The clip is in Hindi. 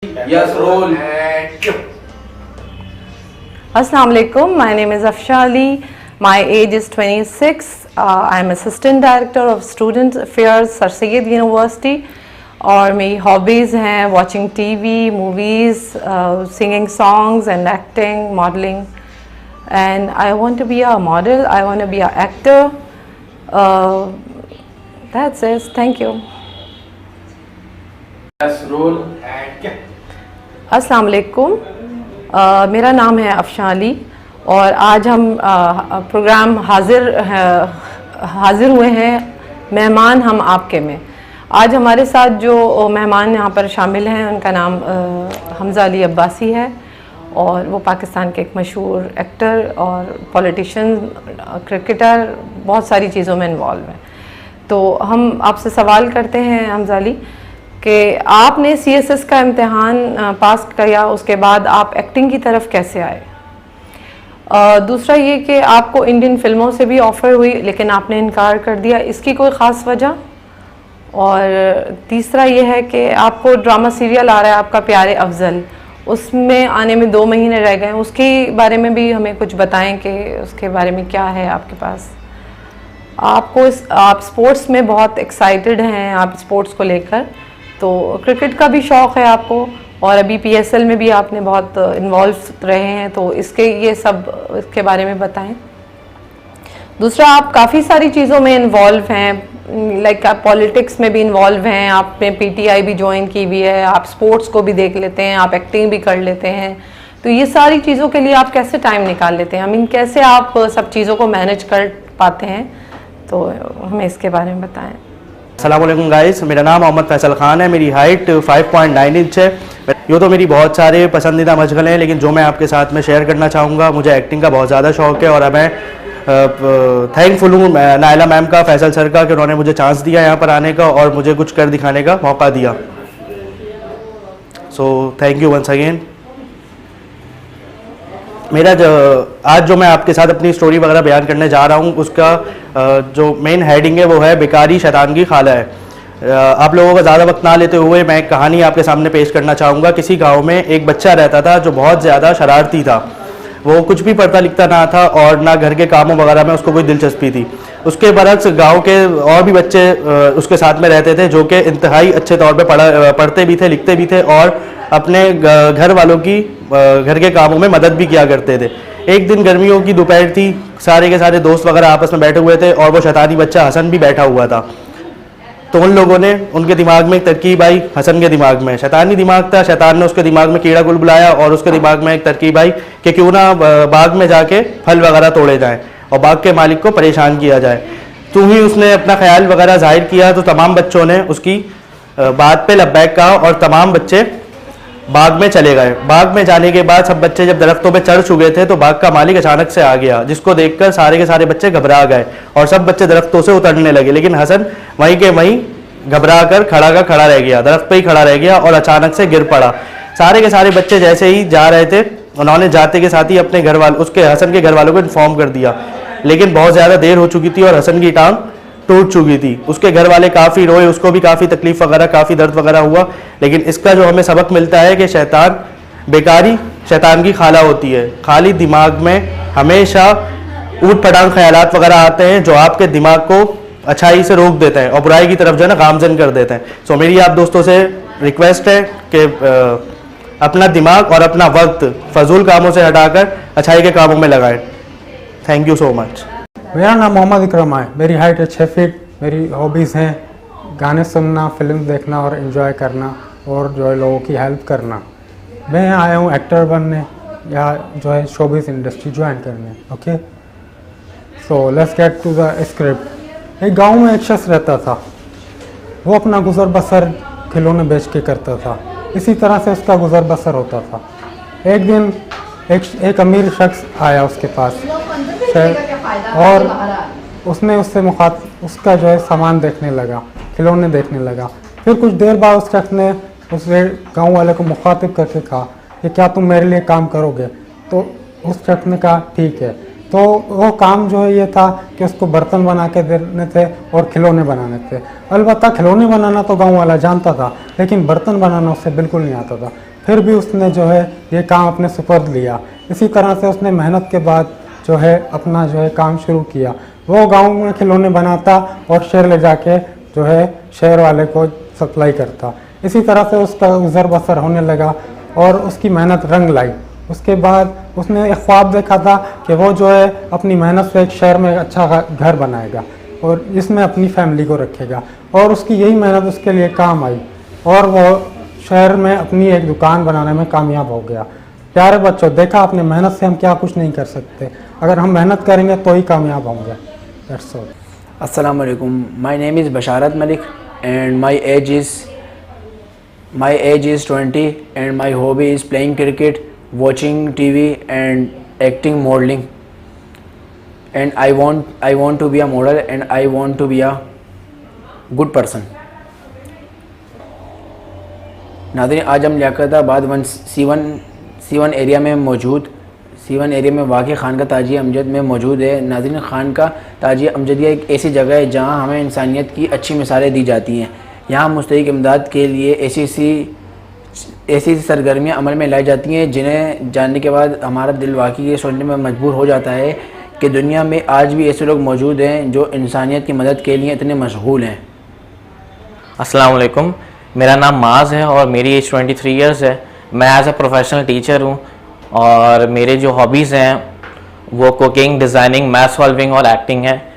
Yes, roll. Assalamu alaikum. My name is Afsha Ali. My age is 26. I am Assistant Director of Student Affairs, Sir Syed University. और मेरी हॉबीज़ हैं watching TV, movies, singing songs and acting, modeling. And I want to be a model. I want to be an actor. That's it. Thank you. Yes, roll. अस्सलाम वालेकुम। मेरा नाम है अफशा अली और आज हम प्रोग्राम हाजिर हुए हैं मेहमान हम आपके में। आज हमारे साथ जो मेहमान यहाँ पर शामिल हैं उनका नाम हमज़ा अली अब्बासी है और वो पाकिस्तान के एक मशहूर एक्टर और पॉलिटिशियन, क्रिकेटर, बहुत सारी चीज़ों में इन्वॉल्व हैं। तो हम आपसे सवाल करते हैं हमज़ा अली कि आपने CSS का इम्तिहान पास किया, उसके बाद आप एक्टिंग की तरफ कैसे आए? दूसरा ये कि आपको इंडियन फिल्मों से भी ऑफ़र हुई लेकिन आपने इनकार कर दिया, इसकी कोई ख़ास वजह? और तीसरा ये है कि आपको ड्रामा सीरियल आ रहा है आपका प्यारे अफजल, उसमें आने में 2 महीने रह गए, उसके बारे में भी हमें कुछ बताएं कि उसके बारे में क्या है आपके पास? आप स्पोर्ट्स में बहुत एक्साइटेड हैं, आप स्पोर्ट्स को लेकर, तो क्रिकेट का भी शौक़ है आपको और अभी PSL में भी आपने बहुत इन्वॉल्व रहे हैं, तो इसके बारे में बताएं। दूसरा, आप काफ़ी सारी चीज़ों में इन्वॉल्व हैं, लाइक आप पॉलिटिक्स में भी इन्वॉल्व हैं, आपने PTI भी ज्वाइन की हुई है, आप स्पोर्ट्स को भी देख लेते हैं, आप एक्टिंग भी कर लेते हैं, तो ये सारी चीज़ों के लिए आप कैसे टाइम निकाल लेते हैं? कैसे आप सब चीज़ों को मैनेज कर पाते हैं? तो हमें इसके बारे में बताएं। अस्सलाम वालेकुम गाइस, मेरा नाम मोहम्मद फैसल खान है, मेरी हाइट 5.9 इंच है। यूँ तो मेरी बहुत सारे पसंदीदा मशगल हैं लेकिन जो मैं आपके साथ में शेयर करना चाहूँगा, मुझे एक्टिंग का बहुत ज़्यादा शौक़ है और मैं थैंकफुल हूँ नायला मैम का, फैसल सर का, कि उन्होंने मुझे चांस दिया यहाँ पर आने का और मुझे कुछ कर दिखाने का मौका दिया। So thank you once again. आज जो मैं आपके साथ अपनी स्टोरी वगैरह बयान करने जा रहा हूँ, उसका जो मेन हेडिंग है वो है बेकारी शैतान की खाला है। आप लोगों का ज़्यादा वक्त ना लेते हुए मैं एक कहानी आपके सामने पेश करना चाहूँगा। किसी गांव में एक बच्चा रहता था जो बहुत ज़्यादा शरारती था। वो कुछ भी पढ़ता लिखता ना था और ना घर के कामों वगैरह में उसको कोई दिलचस्पी थी। उसके बरक्स गाँव के और भी बच्चे उसके साथ में रहते थे जो कि इंतहाई अच्छे तौर पर पढ़ते भी थे, लिखते भी थे और अपने घर वालों की घर के कामों में मदद भी किया करते थे। एक दिन गर्मियों की दोपहर थी, सारे के सारे दोस्त वगैरह आपस में बैठे हुए थे और वो शैतानी बच्चा हसन भी बैठा हुआ था। तो उन लोगों ने उनके दिमाग में एक तरकीब आई, हसन के दिमाग में शैतानी दिमाग था, शैतान ने उसके दिमाग में कीड़ा गुल बुलाया और उसके दिमाग में एक तरकीब आई कि क्यों ना बाग में जाके फल वगैरह तोड़े जाएँ और बाग के मालिक को परेशान किया जाए। तो ही उसने अपना ख्याल वगैरह जाहिर किया तो तमाम बच्चों ने उसकी बात पे लब्बैक कहा और तमाम बच्चे बाग में चले गए। बाग में जाने के बाद सब बच्चे जब दरख्तों पे चढ़ चुके थे तो बाग का मालिक अचानक से आ गया, जिसको देखकर सारे के सारे बच्चे घबरा गए और सब बच्चे दरख्तों से उतरने लगे। लेकिन हसन वहीं के वहीं घबरा कर खड़ा रह गया, दरख्त पे ही खड़ा रह गया और अचानक से गिर पड़ा। सारे के सारे बच्चे जैसे ही जा रहे थे, उन्होंने जाते के साथ ही अपने घर वालों, उसके हसन के घर वालों को इन्फॉर्म कर दिया। लेकिन बहुत ज़्यादा देर हो चुकी थी और हसन की टांग टूट चुकी थी। उसके घर वाले काफ़ी रोए, उसको भी काफ़ी तकलीफ वगैरह, काफ़ी दर्द वगैरह हुआ। लेकिन इसका जो हमें सबक मिलता है कि बेकारी शैतान की खाला होती है। खाली दिमाग में हमेशा ऊट पटांग ख्यालात वगैरह आते हैं जो आपके दिमाग को अच्छाई से रोक देते हैं और बुराई की तरफ जो है ना गामजन कर देते हैं। सो मेरी आप दोस्तों से रिक्वेस्ट है कि अपना दिमाग और अपना वक्त फजूल कामों से हटाकर अच्छाई के कामों में लगाएं। Thank you so much. मेरा नाम मोहम्मद इकरम है, मेरी हाइट है 6 फीट। मेरी हॉबीज़ हैं गाने सुनना, फिल्म देखना और एंजॉय करना और जो है लोगों की हेल्प करना। मैं यहाँ आया हूँ एक्टर बनने या जो है शोबिज़ इंडस्ट्री ज्वाइन करने। Okay, so let's get to the script. एक गांव में एक शख्स रहता था, वो अपना गुजर बसर खिलौने बेच के करता था। इसी तरह से उसका गुजर बसर होता था। एक दिन एक अमीर शख्स आया उसके पास और उसने उसका जो है सामान देखने लगा, खिलौने देखने लगा। फिर कुछ देर बाद उस शख्स ने उससे गांव वाले को मुखातिब करके कहा कि क्या तुम मेरे लिए काम करोगे? तो उस शख्स ने कहा ठीक है। तो वो काम जो है ये था कि उसको बर्तन बना के देने थे और खिलौने बनाने थे। अलबत्ता खिलौने बनाना तो गांव वाला जानता था, लेकिन बर्तन बनाना उससे बिल्कुल नहीं आता था। फिर भी उसने जो है ये काम अपने सुपुर्द लिया। इसी तरह से उसने मेहनत के बाद जो है अपना जो है काम शुरू किया। वो गांव में खिलौने बनाता और शहर ले जाके जो है शहर वाले को सप्लाई करता। इसी तरह से उसका गुजर बसर होने लगा और उसकी मेहनत रंग लाई। उसके बाद उसने एक ख्वाब देखा था कि वो जो है अपनी मेहनत से एक शहर में अच्छा घर बनाएगा और इसमें अपनी फैमिली को रखेगा, और उसकी यही मेहनत उसके लिए काम आई और वो शहर में अपनी एक दुकान बनाने में कामयाब हो गया। प्यारे बच्चों, देखा आपने, मेहनत से हम क्या कुछ नहीं कर सकते, अगर हम मेहनत करेंगे तो ही कामयाब होंगे। That's all. अस्सलाम वालेकुम, my name is Basharat Malik and my age is 20 and my hobby is playing cricket, watching TV and acting, modeling, and I want to be a model and I want to be a good person। नाज़रीन, आज हम लियाकताबाद 1C1 एरिया में वाक़ खानका ताजिया अमजद में मौजूद है। नाज़रीन, खानका ताजिया अमजदिया एक ऐसी जगह है जहाँ हमें इंसानियत की अच्छी मिसालें दी जाती हैं। यहाँ मुस्तहिक इमदाद के लिए ऐसी सरगर्मियाँ अमल में लाई जाती हैं जिन्हें जानने के बाद हमारा दिल वाकई ये सोचने में मजबूर हो जाता है कि दुनिया में आज भी ऐसे लोग मौजूद हैं जो इंसानियत की मदद के लिए इतने मशगूल हैं। अस्सलाम वालेकुम, मेरा नाम माज़ है और मेरी एज 23 इयर्स है। मैं एज अ प्रोफेशनल टीचर हूँ और मेरे जो हॉबीज़ हैं वो कुकिंग, डिज़ाइनिंग, मैथ सॉल्विंग और एक्टिंग है।